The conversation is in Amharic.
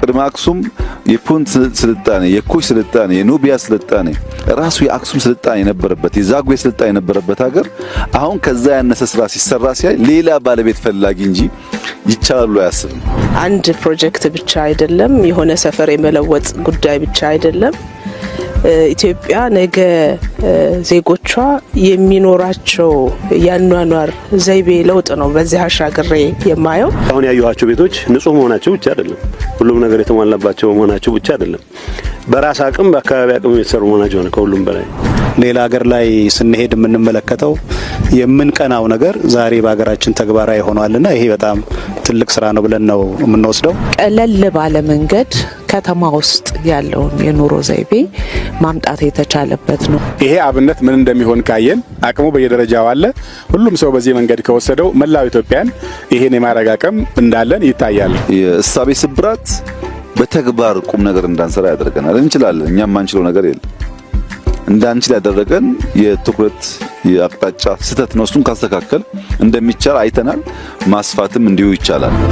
ቅድመ አክሱም የፑንት ስልጣኔ፣ የኩሽ ስልጣኔ፣ የኑቢያ ስልጣኔ ራሱ የአክሱም ስልጣኔ የነበረበት የዛጉዌ ስልጣኔ የነበረበት ሀገር አሁን ከዛ ያነሰ ስራ ሲሰራ ሲያይ ሌላ ባለቤት ፈላጊ እንጂ ይቻላል ብሎ አያስብም። አንድ ፕሮጀክት ብቻ አይደለም፣ የሆነ ሰፈር የመለወጥ ጉዳይ ብቻ አይደለም። ኢትዮጵያ ነገ ዜጎቿ የሚኖራቸው ያኗኗር ዘይቤ ለውጥ ነው በዚህ አሻግሬ የማየው። አሁን ያዩዋቸው ቤቶች ንጹህ መሆናቸው ብቻ አይደለም፣ ሁሉም ነገር የተሟላባቸው መሆናቸው ብቻ አይደለም፣ በራስ አቅም በአካባቢ አቅም የተሰሩ መሆናቸው ነው። ከሁሉም በላይ ሌላ ሀገር ላይ ስንሄድ የምንመለከተው የምንቀናው ነገር ዛሬ በሀገራችን ተግባራዊ ሆኗልና ይሄ በጣም ትልቅ ስራ ነው ብለን ነው የምንወስደው። ቀለል ባለ መንገድ ከተማ ውስጥ ያለውን የኑሮ ዘይቤ ማምጣት የተቻለበት ነው። ይሄ አብነት ምን እንደሚሆን ካየን አቅሙ በየደረጃው አለ። ሁሉም ሰው በዚህ መንገድ ከወሰደው መላው ኢትዮጵያን ይሄን የማድረግ አቅም እንዳለን ይታያል። የእሳቤ ስብራት በተግባር ቁም ነገር እንዳንሰራ ያደርገናል። እንችላለን፣ እኛም ማንችለው ነገር የለም። እንዳንችል ያደረገን የትኩረት የአቅጣጫ ስህተት ነው። እሱን ካስተካከል እንደሚቻል አይተናል። ማስፋትም እንዲሁ ይቻላል።